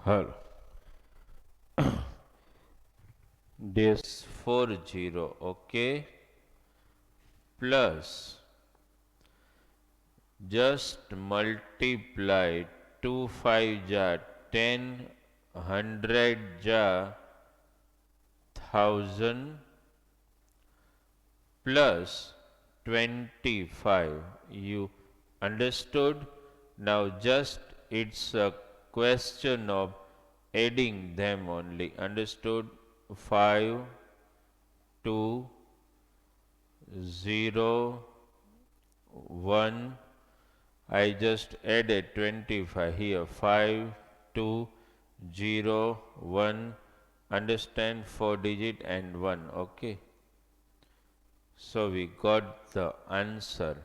Hello. This 40, okay, plus just multiply 2 5 ja 10, 100 ja 1000 plus 25. You understood? Now just it's a question of adding them only. Understood? 5, 2, 0, 1. I just added 25 here. 5, 2, 0, 1. Understand? 4 digit and 1. Okay. So we got the answer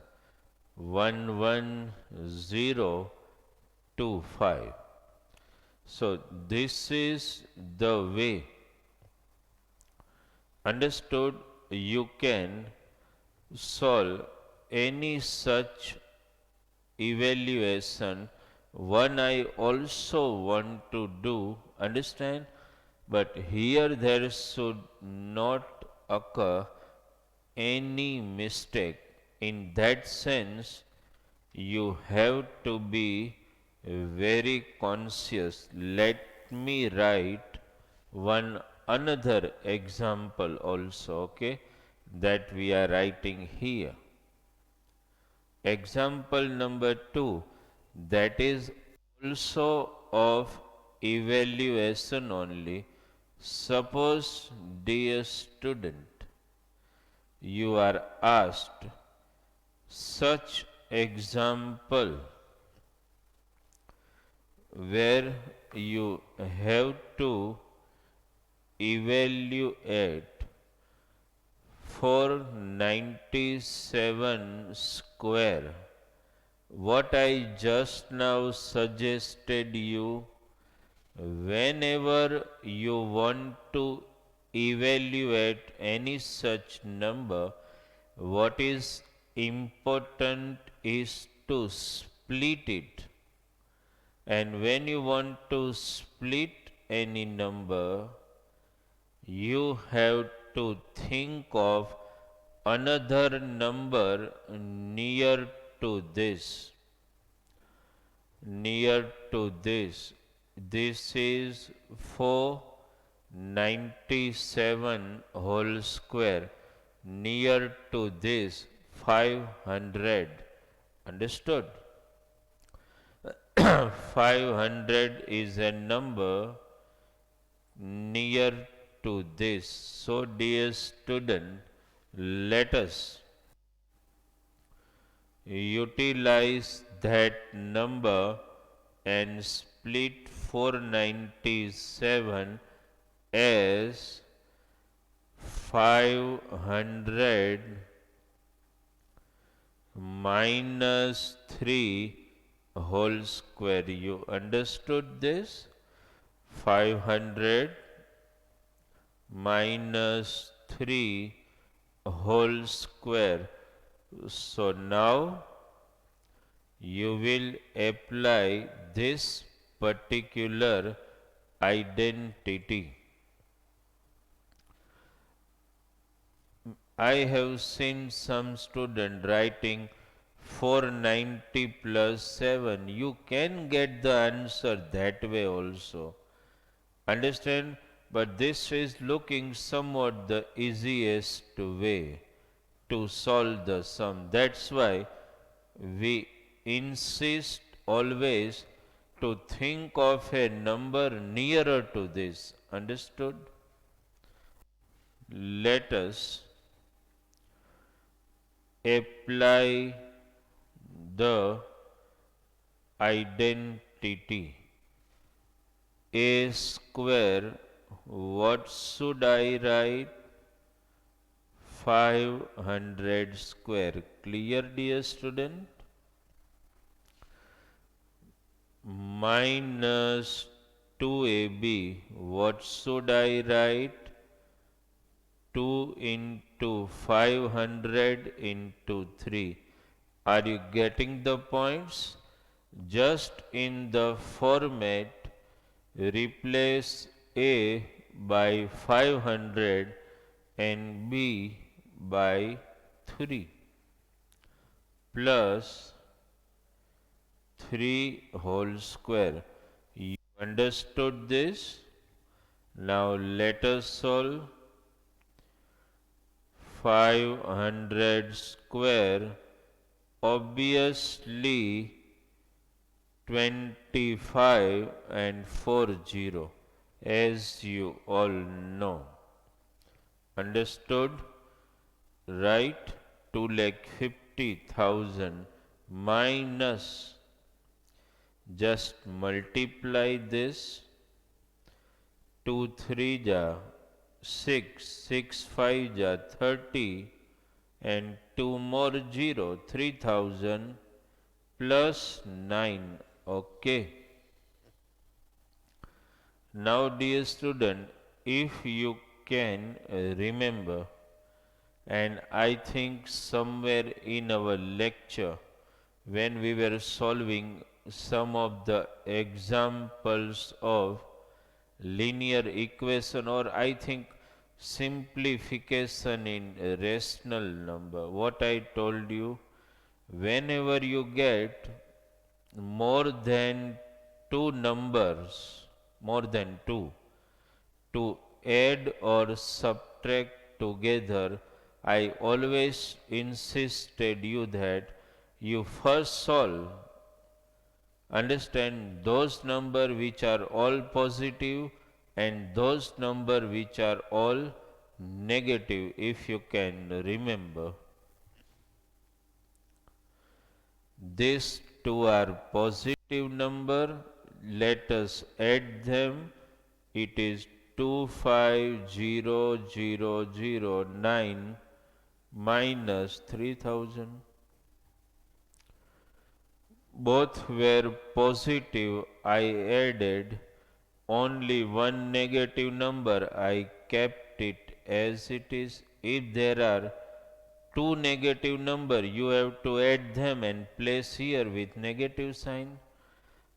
11025. So this is the way. Understood? You can solve any such evaluation. One I also want to do, understand? But here there should not occur any mistake. In that sense, you have to be very conscious. Let me write one another example also, okay, that we are writing here. Example number 2, that is also of evaluation only. Suppose, dear student, you are asked such example where you have to evaluate 497 square. What I just now suggested you, whenever you want to evaluate any such number, what is important is to split it. And when you want to split any number, you have to think of another number near to this. Near to this. This is 497 whole square. Near to this 500. Understood? 500 is a number near to this. So, dear student, let us utilize that number and split 497 as 500 minus 3 whole square. You understood this? 500 minus 3 whole square. So now you will apply this particular identity. I have seen some student writing 490 plus 7. You can get the answer that way also. Understand? But this is looking somewhat the easiest way to solve the sum. That's why we insist always to think of a number nearer to this. Understood? Let us apply the identity. A square, what should I write? 500 square. Clear, dear student? Minus 2ab, what should I write? 2 into 500 into 3. Are you getting the points? Just in the format replace A by 500 and B by 3 plus 3 whole square. You understood this? Now let us solve. 500 square, obviously 25 and 40, as you all know. Understood? Right? 2,50,000 minus, just multiply this. 2 3 ja 6, 6 5 ja 30 and 2 more 0, 3,000 plus 9. Okay. Now dear student, if you can remember, and I think somewhere in our lecture when we were solving some of the examples of linear equation, or I think simplification in a rational number, what I told you, whenever you get more than two numbers, more than two, to add or subtract together, I always insisted you that you first solve, understand those number which are all positive and those number which are all negative, if you can remember. These two are positive number. Let us add them. It is 250009 minus 3000. Both were positive. I added only one negative number. I kept it as it is. If there are two negative number, you have to add them and place here with negative sign.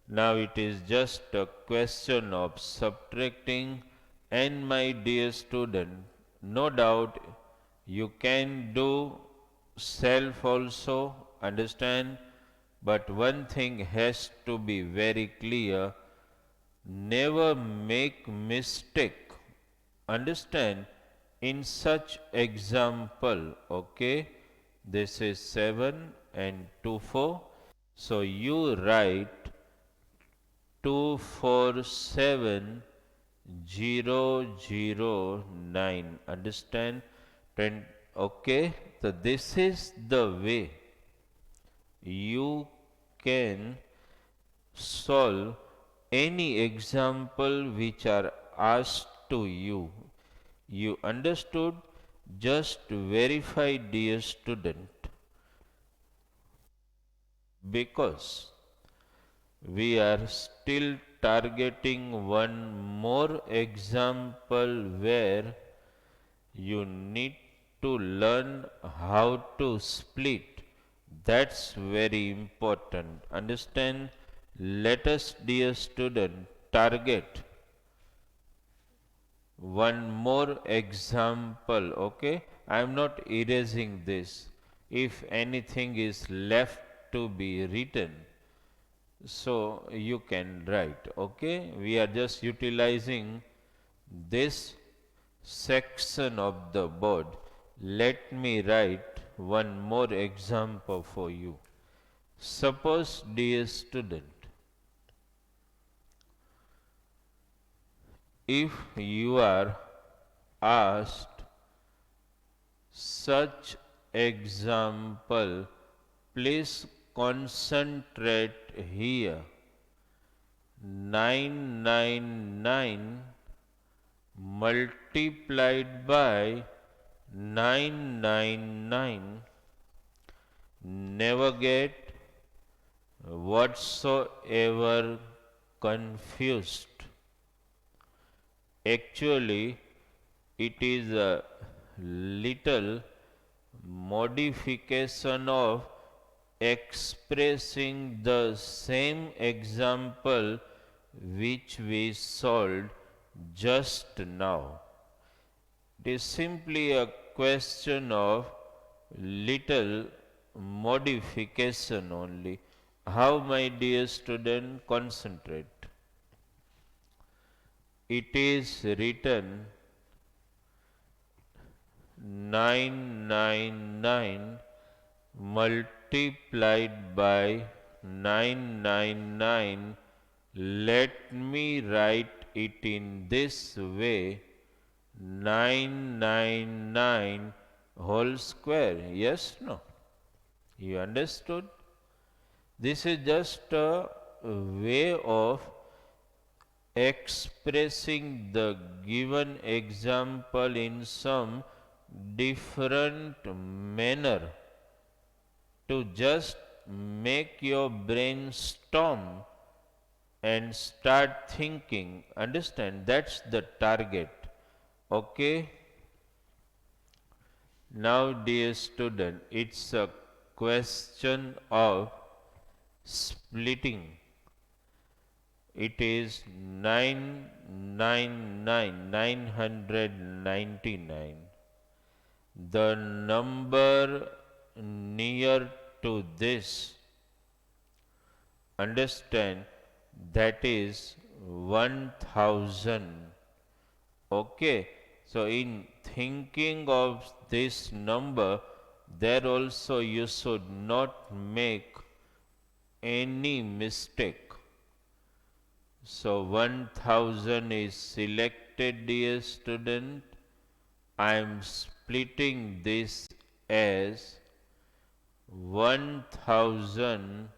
Now it is just a question of subtracting, and my dear student, no doubt you can do self also, understand, but one thing has to be very clear, never make mistake, understand, in such example. Okay, this is 7 and 2 4, so you write 247009, understand. Okay, so this is the way you can solve any example which are asked to you. You understood? Just verify, dear student, because we are still targeting one more example where you need to learn how to split. That's very important. Understand? Let us, dear student, target one more example. Okay, I am not erasing this. If anything is left to be written, so you can write. Okay, we are just utilizing this section of the board. Let me write one more example for you. Suppose, dear student, if you are asked such example, please concentrate here. 999 multiplied by 999, never get whatsoever confused. Actually, it is a little modification of expressing the same example which we solved just now. It is simply a question of little modification only. How, my dear student, concentrate. It is written 999 multiplied by 999. Let me write it in this way, 999 whole square. Yes, no? You understood? This is just a way of expressing the given example in some different manner to just make your brain storm and start thinking. Understand? That's the target. Okay? Now, dear student, it's a question of splitting. It is 999. The number near to this, understand, that is 1000. Okay, so in thinking of this number, there also you should not make any mistake. So 1000 is selected, dear student. I am splitting this as 1000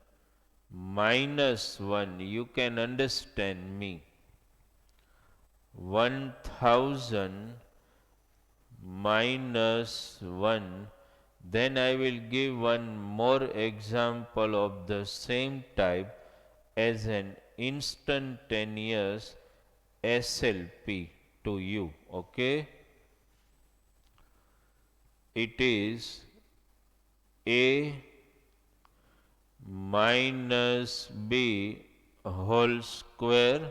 minus 1. You can understand me. 1000 minus 1. Then I will give one more example of the same type as an instantaneous SLP to you. Okay? It is A minus B whole square.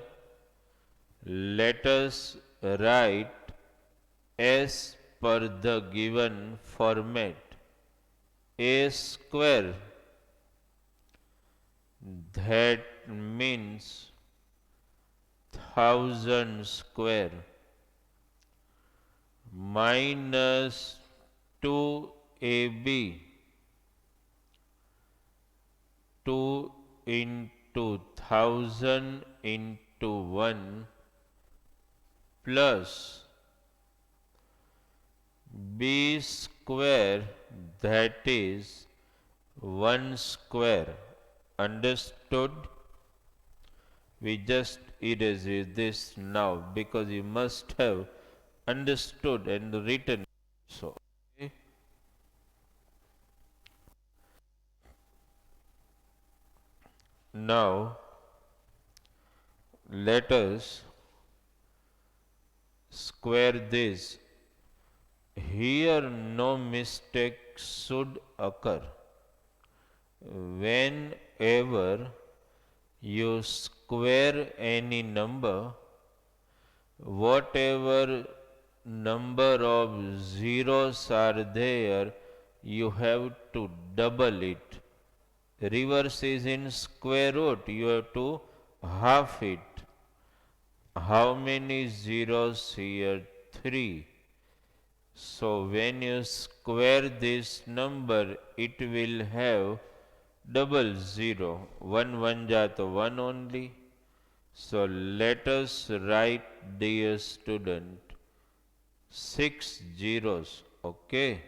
Let us write as per the given format. A square, that means 1000 square, minus 2AB, 2 into 1000 into 1, plus B square, that is 1 square. Understood? We just erase this now because you must have understood and written. So, okay. Now, let us square this. Here no mistake should occur. Whenever you square any number, whatever number of zeros are there, you have to double it. Reverse is in square root, you have to half it. How many zeros here? 3. So when you square this number, it will have double 0. 1 1 ja to 1 only. So let us write, dear student, 6 zeros. Okay.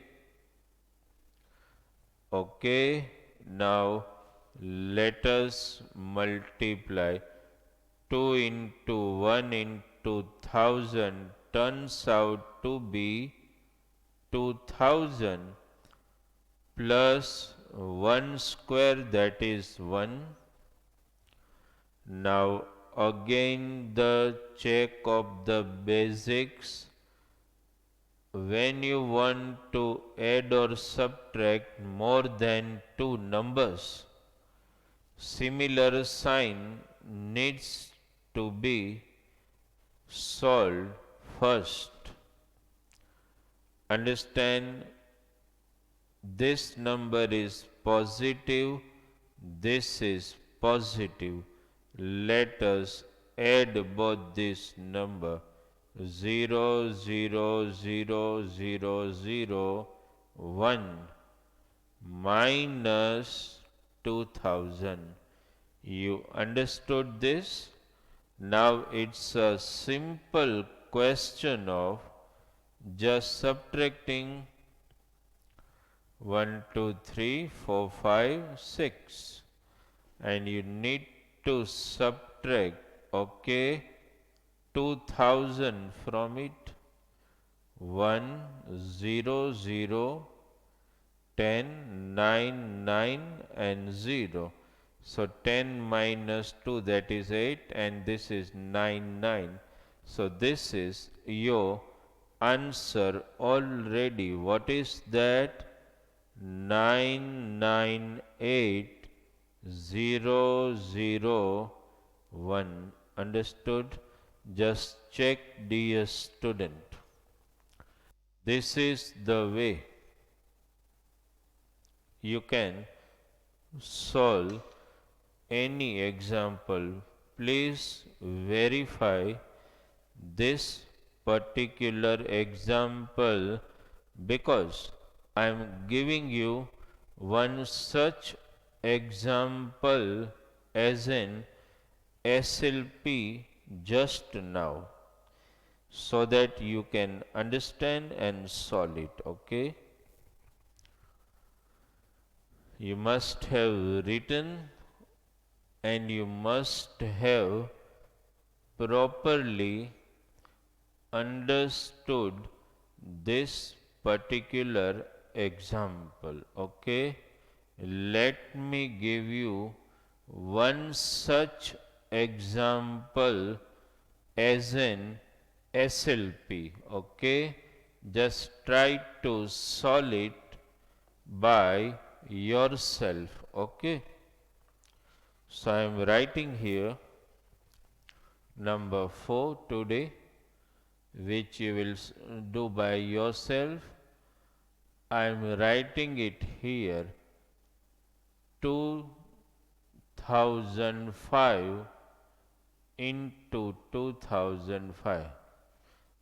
Okay. Now let us multiply. 2 into 1 into 1000 turns out to be 2000 plus 1 square, that is 1. Now again the check of the basics. When you want to add or subtract more than two numbers, similar sign needs to be solved first. Understand, this number is positive, this is positive. Let us add both this number 0, 0, 0, 0, 0, 1 minus 2000. You understood this? Now it's a simple question of just subtracting 1, 2, 3, 4, 5, 6, and you need to subtract, okay, 2000 from it. 1, 0, 0, 10, 9, 9 and 0. So 10 minus 2, that is 8, and this is 9, 9. So this is your answer already. What is that? 998,001. Understood? Just check, dear student. This is the way you can solve any example. Please verify this particular example, because I am giving you one such example as an SLP just now, so that you can understand and solve it. Okay, you must have written and you must have properly understood this particular example. Okay, let me give you one such example as an SLP. Okay, just try to solve it by yourself. Okay, so I am writing here number 4 today, which you will do by yourself. I am writing it here 2005 into 2005.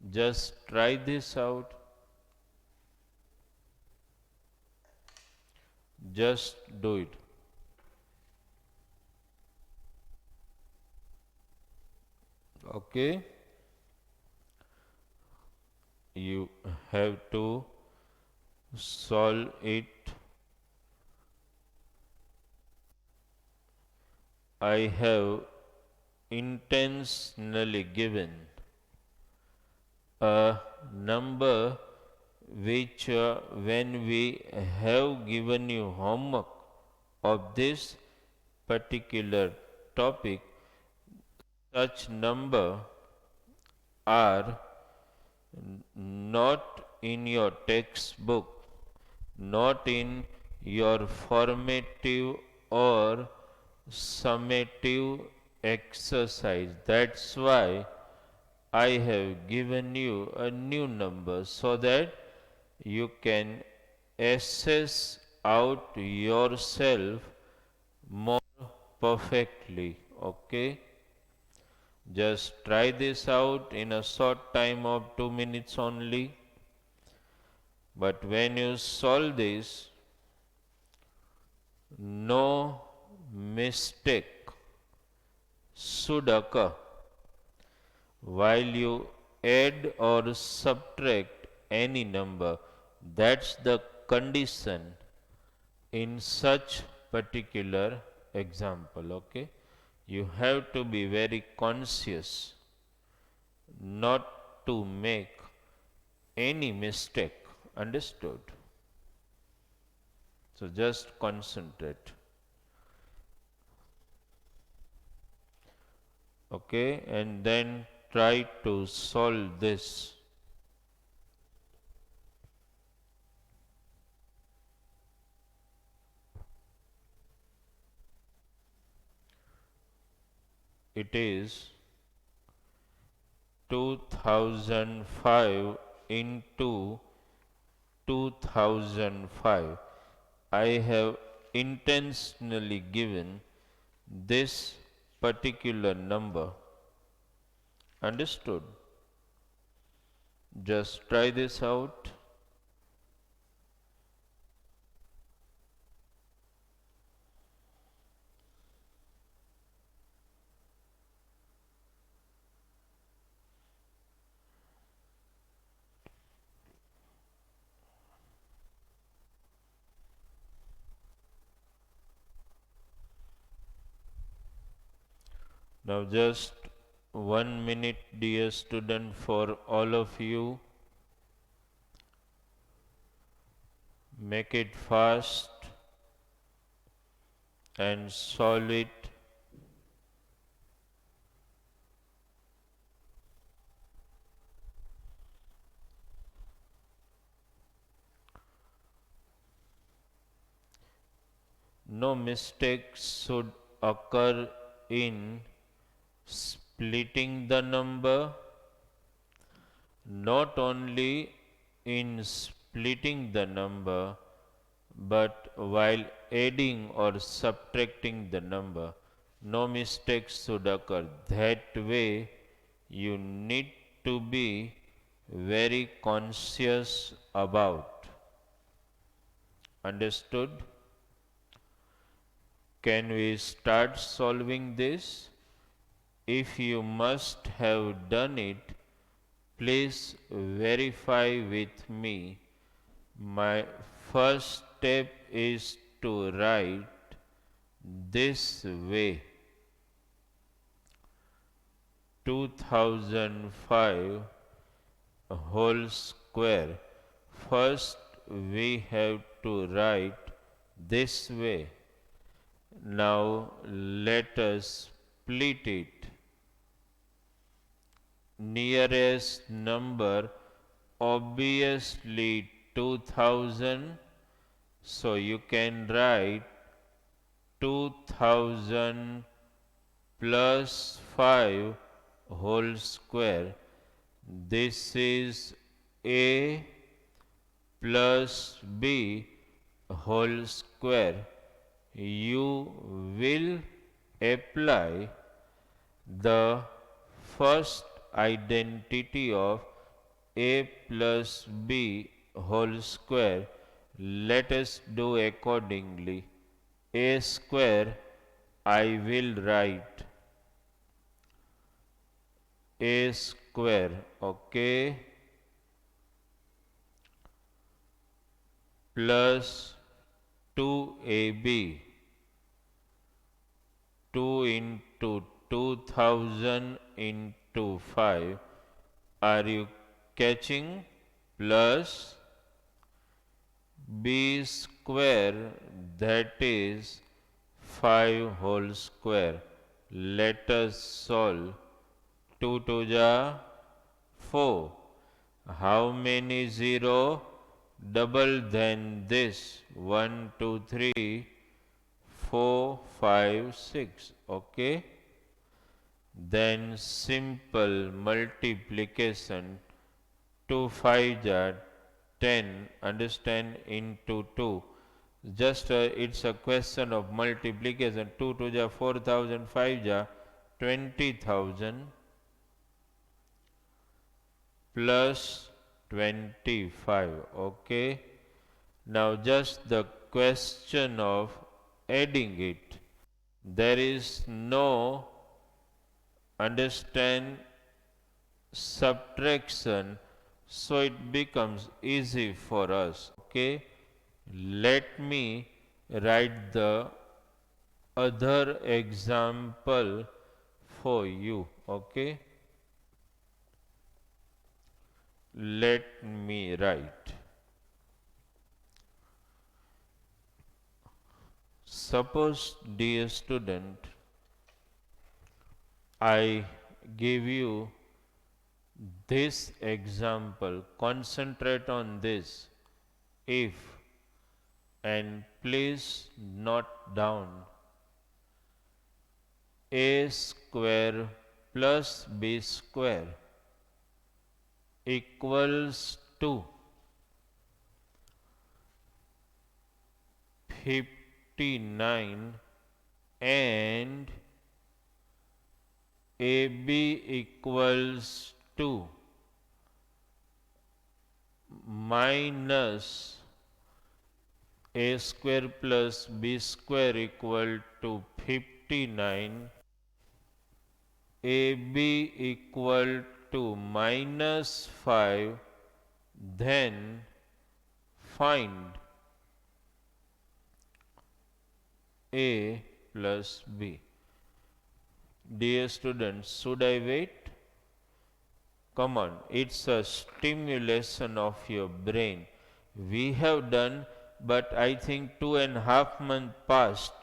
Just try this out. Just do it. Okay, you have to solve it. I have intentionally given a number which when we have given you homework of this particular topic, such number are not in your textbook, not in your formative or summative exercise. That's why I have given you a new number, so that you can assess out yourself more perfectly. Okay, just try this out in a short time of 2 minutes only. But when you solve this, no mistake should occur while you add or subtract any number. That's the condition in such particular example. Okay, you have to be very conscious not to make any mistake. Understood? So just concentrate. Okay, and then try to solve this. It is 2005 into 2005. I have intentionally given this particular number. Understood? Just try this out. Now just 1 minute, dear student, for all of you. Make it fast and solve it. No mistakes should occur in splitting the number. Not only in splitting the number, but while adding or subtracting the number, no mistakes should occur. That way, you need to be very conscious about. Understood? Can we start solving this? If you must have done it, please verify with me. My first step is to write this way: 2005 whole square. First we have to write this way. Now let us split it. Nearest number obviously 2000, so you can write 2000 plus 5 whole square. This is A plus B whole square. You will apply the first identity of A plus B whole square. Let us do accordingly. A square I will write A square, okay, plus 2AB, 2 into 2000 into 5. Are you catching? Plus B square, that is 5 whole square. Let us solve. 2 to the 4. How many 0? Double than this. 1, 2, 3, 4, 5, 6. Okay. Then simple multiplication. 2 5 ja 10. Understand? Into 2. Just it's a question of multiplication. 2 to the 4000, 5 ja 20,000 plus 25. Okay. Now just the question of adding it. There is no, understand, subtraction, so it becomes easy for us. Okay. Let me write the other example for you. Okay. Let me write. Suppose, dear student, I give you this example. Concentrate on this. If, and please note down, A square plus B square equals to 59 and AB equals to minus A square plus B square equal to 59, AB equal to minus 5, then find A plus B. Dear students, should I wait? Come on, it's a stimulation of your brain. We have done, but I think 2.5 months passed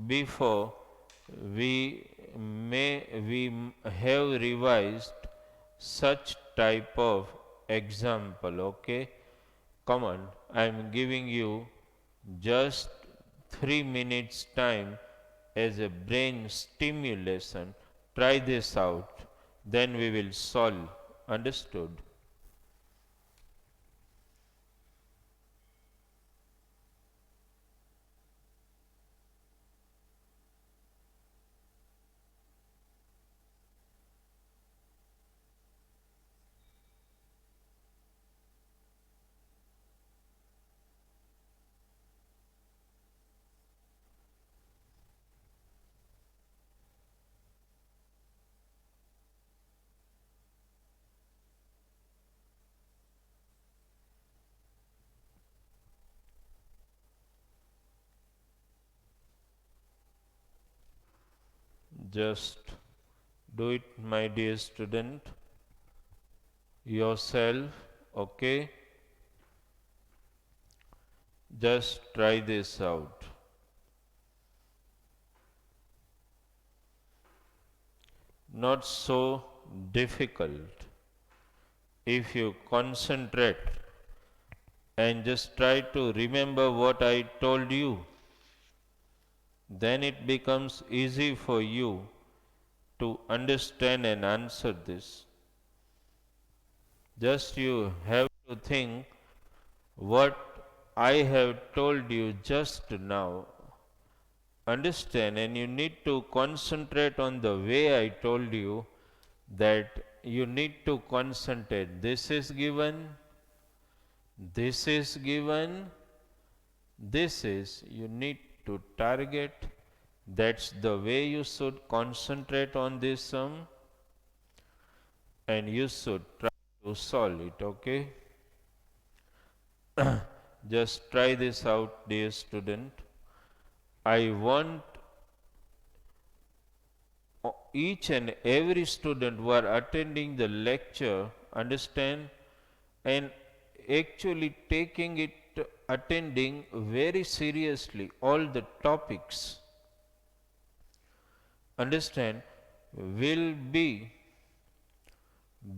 before we we have revised such type of example. Okay, come on, I am giving you just 3 minutes time as a brain stimulation. Try this out, then we will solve. Understood? Just do it, my dear student, yourself. Okay, just try this out. Not so difficult if you concentrate and just try to remember what I told you. Then it becomes easy for you to understand and answer this. Just you have to think what I have told you just now. Understand, and you need to concentrate on the way I told you, that you need to concentrate. This is given, this is given, this is, you need to target. That's the way you should concentrate on this sum, and you should try to solve it. Okay, just try this out, dear student. I want each and every student who are attending the lecture understand and actually taking it, attending very seriously all the topics, understand, will be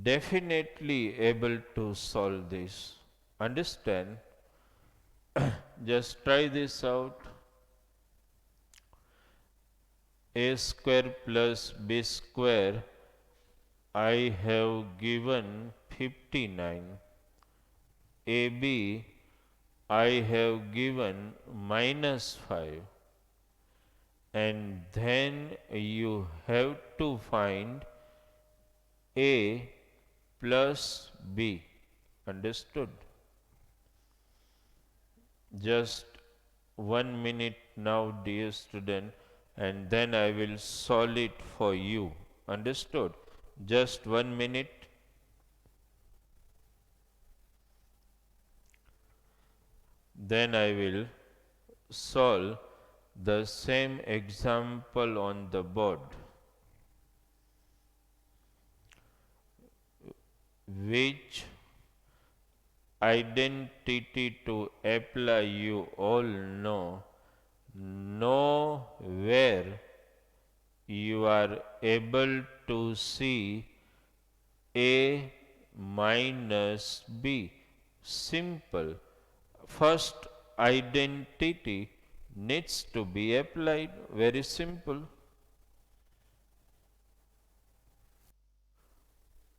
definitely able to solve this. Understand? Just try this out. A square plus B square, I have given 59. AB, I have given minus 5. And then you have to find A plus B. Understood? Just 1 minute now, dear student, and then I will solve it for you. Understood? Just 1 minute. Then I will solve the same example on the board, which identity to apply you all know. Nowhere you are able to see A minus B. Simple. First identity needs to be applied. Very simple.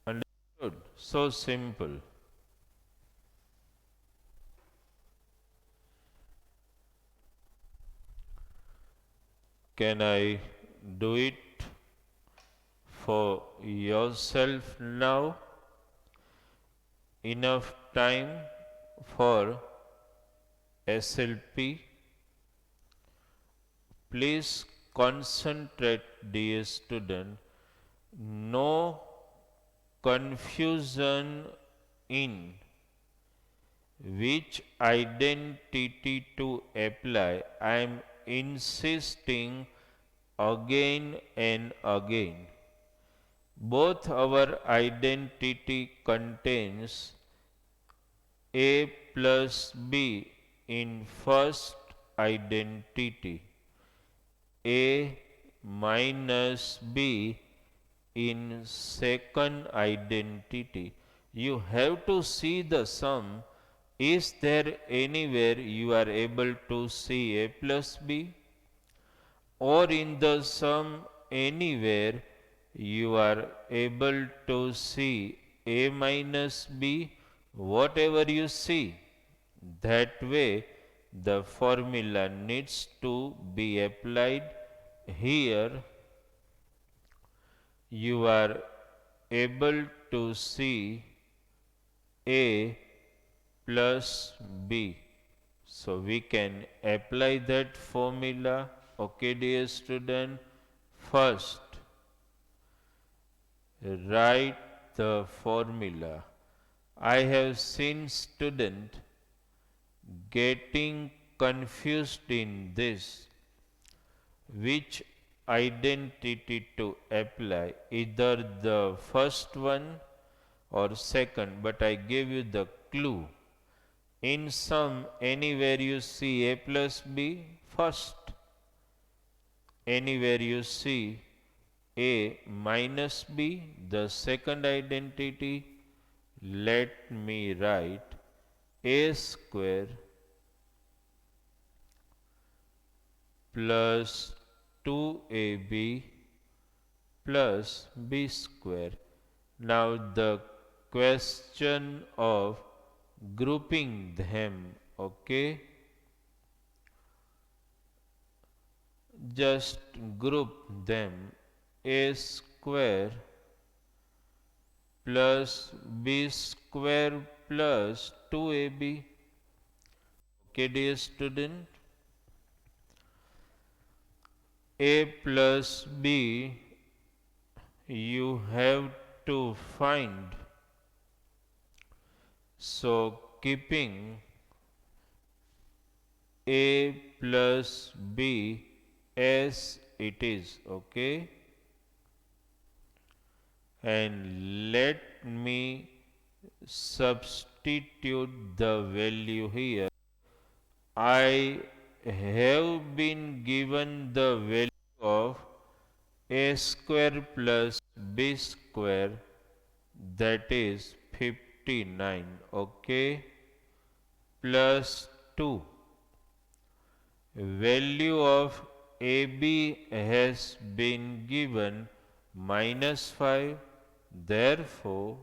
Understood? Good. So simple. Can I do it for yourself now? Enough time for SLP? Please concentrate, dear student. No confusion in which identity to apply. I am insisting again and again. Both our identity contains A plus B in first identity, A minus B in second identity. You have to see the sum. Is there anywhere you are able to see A plus B? Or in the sum anywhere you are able to see A minus B? Whatever you see, that way the formula needs to be applied. Here you are able to see A plus B. So we can apply that formula. Okay, dear student. First, write the formula. I have seen student getting confused in this. Which identity to apply, either the first one or second, but I gave you the clue. In sum, anywhere you see A plus B, first. Anywhere you see A minus B, the second identity, let me write A square plus 2AB plus B square. Now the question of grouping them, okay? Just group them. A square plus B square plus 2AB. Okay, dear student? A plus B you have to find. So keeping A plus B as it is, okay? And let me substitute the value here. I have been given the value of A square plus B square, that is 59, okay, plus 2. Value of AB has been given -5, therefore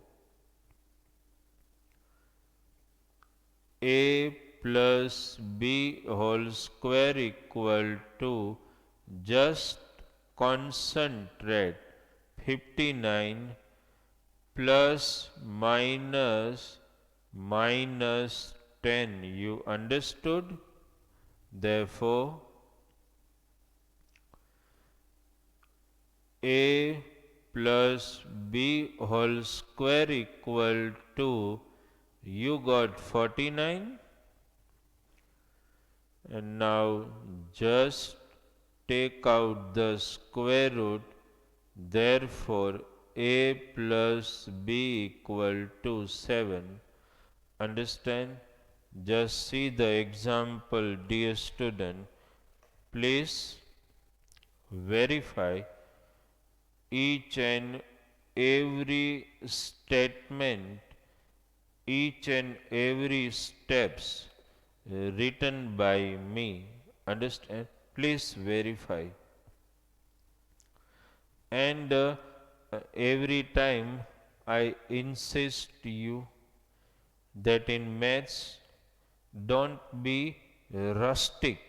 A plus B whole square equal to, just concentrate, 59 plus minus 10. You understood? Therefore, A plus B whole square equal to, you got 49. And now just take out the square root. Therefore, A plus B equal to 7. Understand? Just see the example, dear student. Please verify each and every statement, each and every steps written by me. Understand? Please verify. And every time I insist you that in maths don't be rustic,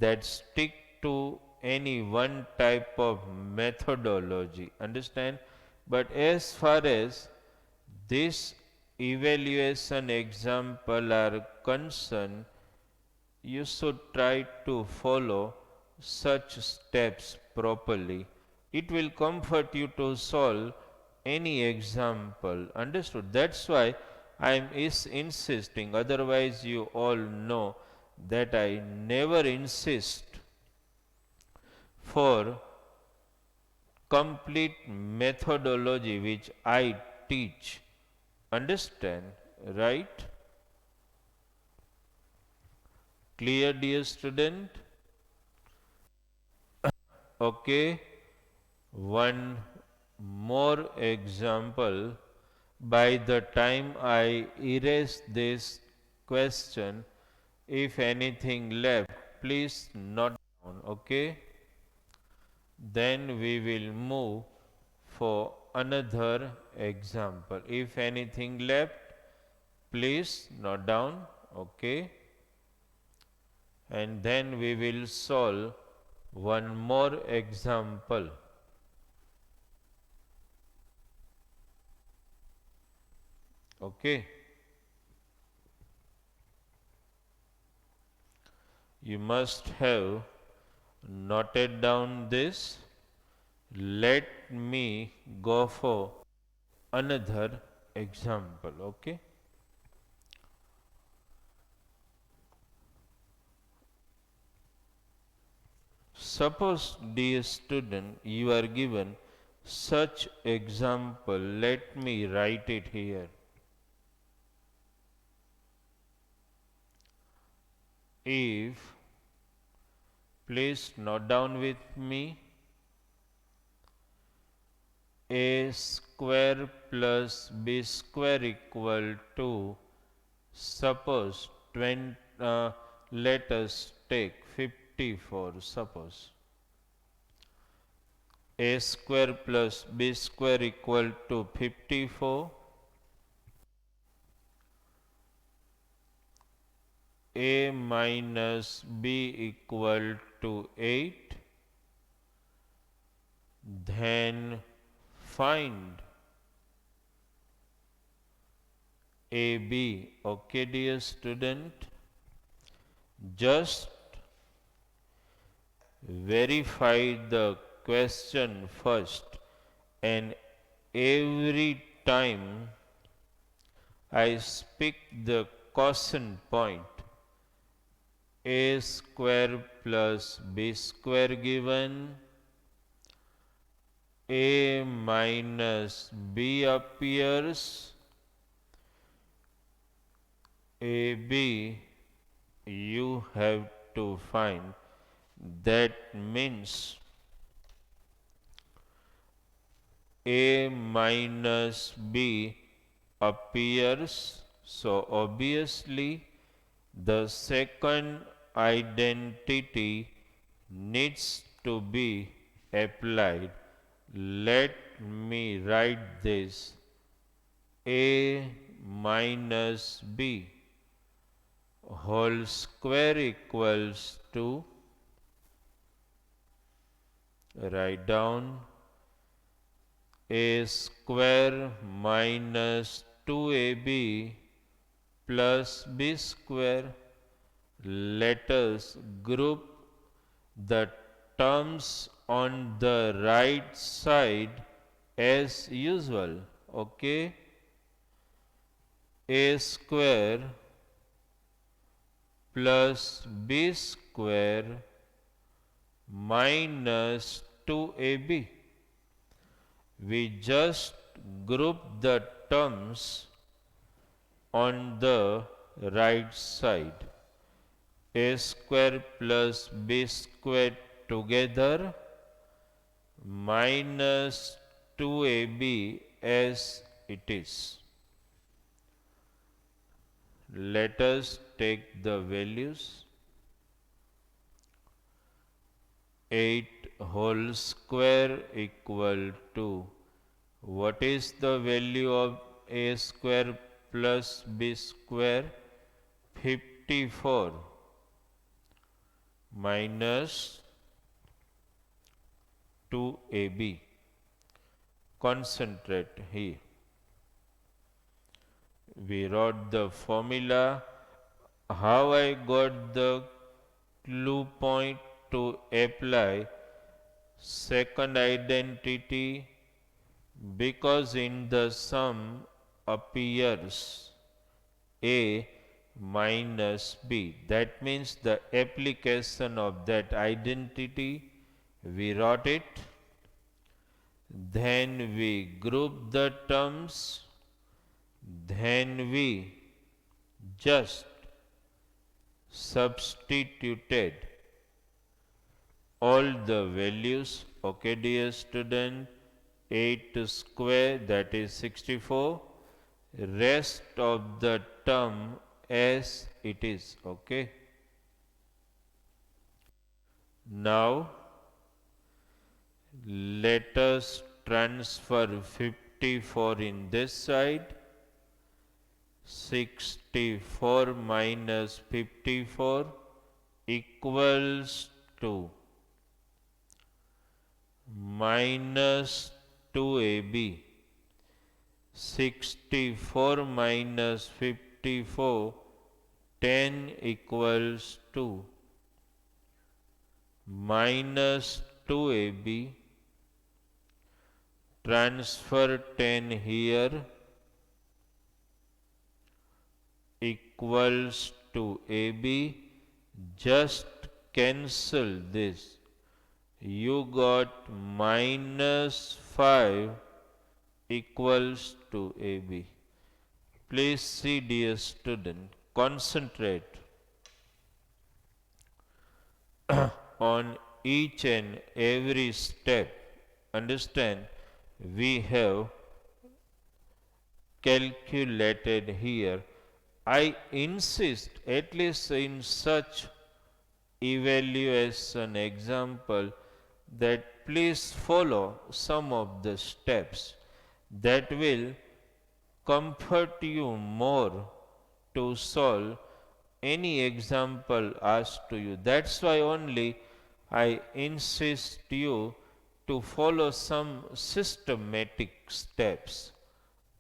that stick to any one type of methodology. Understand? But as far as this evaluation example are concerned, you should try to follow such steps properly. It will comfort you to solve any example. Understood? That's why I am insisting. Otherwise, you all know that I never insist for complete methodology which I teach. Understand? Right? Clear, dear student? Okay. One more example. By the time I erase this question, if anything left, please note down. Okay. Then we will move for another example. If anything left, please note down. Okay. And then we will solve one more example. Okay. You must have noted down this. Let me go for another example. Okay. Suppose, dear student, you are given such example. Let me write it here. If, please note down with me, a square plus b square equal to, suppose 20, let us take 54, suppose a square plus b square equal to 54, a minus b equal to 8, then find AB. Okay, dear student, just verify the question first, and every time I speak the quotient point, a square plus b square given, a minus b appears, AB you have to find. That means a minus b appears, so obviously the second identity needs to be applied. Let me write this: a minus b whole square equals to, write down, a square minus 2ab plus b square. Let us group the terms on the right side as usual. Okay. A square plus b square minus 2ab. We just group the terms on the right side. A square plus b square together minus 2ab as it is. Let us take the values. 8 whole square equal to What is the value of a square plus b square? 54 minus 2ab. Concentrate here. We wrote the formula. How I got the clue point to apply second identity? Because in the sum appears a minus b. That means the application of that identity, we wrote it. Then we group the terms. Then we just substituted all the values. Okay, dear student, 8 square, that is 64. Rest of the term as it is. Okay. Now let us transfer 54 in this side. 64 minus 54 equals to minus 2ab. 64 minus 54, 10 equals to minus 2ab. Transfer 10 here, equals to AB. Just cancel this. You got minus 5 equals to AB. Please see, dear student, concentrate on each and every step. Understand, we have calculated here. I insist, at least in such evaluation example, that please follow some of the steps that will comfort you more to solve any example asked to you. That's why only I insist you to follow some systematic steps.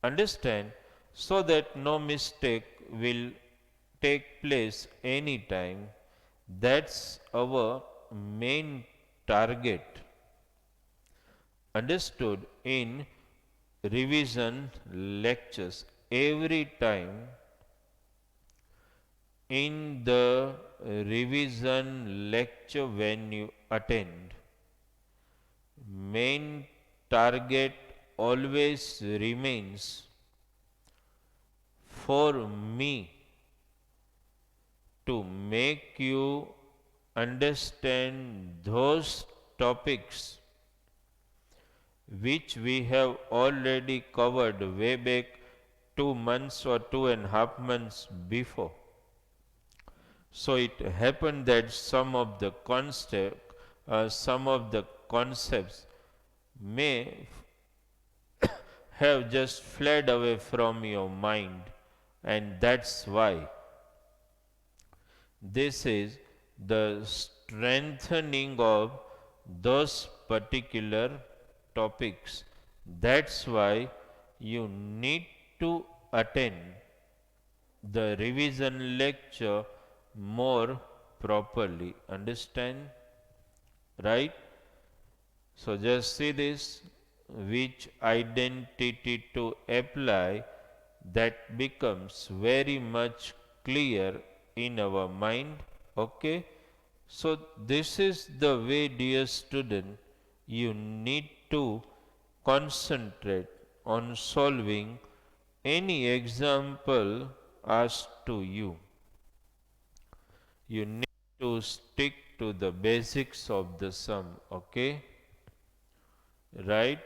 Understand? So that no mistake will take place anytime. That's our main target. Understood? In revision lectures, every time in the revision lecture when you attend, main target always remains for me to make you understand those topics which we have already covered way back 2 months or 2.5 months before. So it happened that some of the concepts may have just fled away from your mind, and that's why this is the strengthening of those particular topics. That's why you need to attend the revision lecture more properly. Understand? Right? So just see this, which identity to apply, that becomes very much clear in our mind. Okay? So this is the way, dear student, you need to concentrate on solving any example asked to you. You need to stick to the basics of the sum. Okay? Right?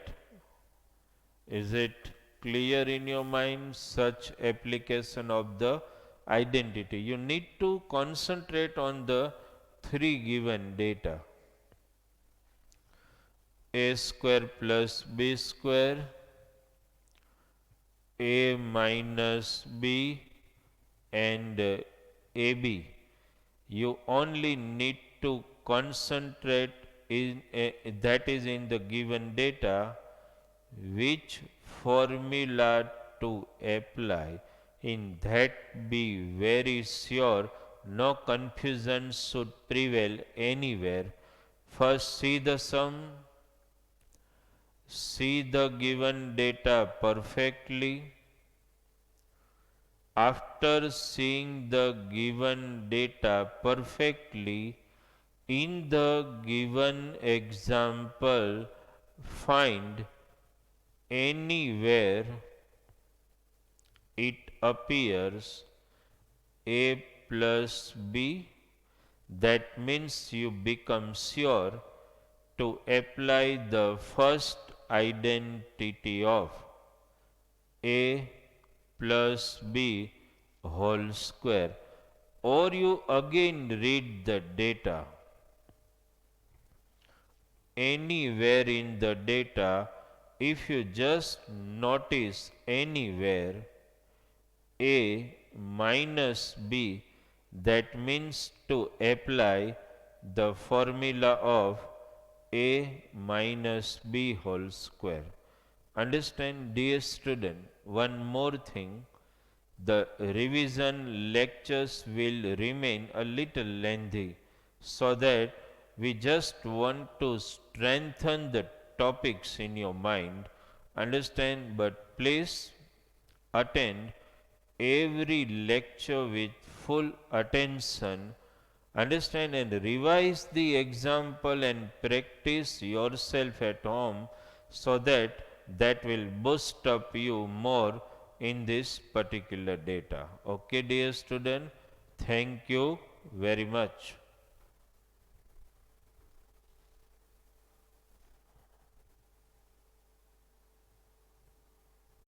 Is it clear in your mind, such application of the identity? You need to concentrate on the three given data: a square plus b square A minus B and AB. You only need to concentrate that is in the given data which formula to apply. In that be very sure no confusion should prevail anywhere. First see the sum, see the given data perfectly. After seeing the given data perfectly, in the given example, find anywhere it appears A plus B. That means you become sure to apply the first identity of A plus B whole square, or you again read the data. Anywhere in the data, if you just notice anywhere A minus B, that means to apply the formula of A minus B whole square. Understand, dear student, one more thing, the revision lectures will remain a little lengthy, so that we just want to strengthen the topics in your mind. Understand, but please attend every lecture with full attention. Understand and revise the example and practice yourself at home, so that that will boost up you more in this particular data. Okay, dear student, thank you very much.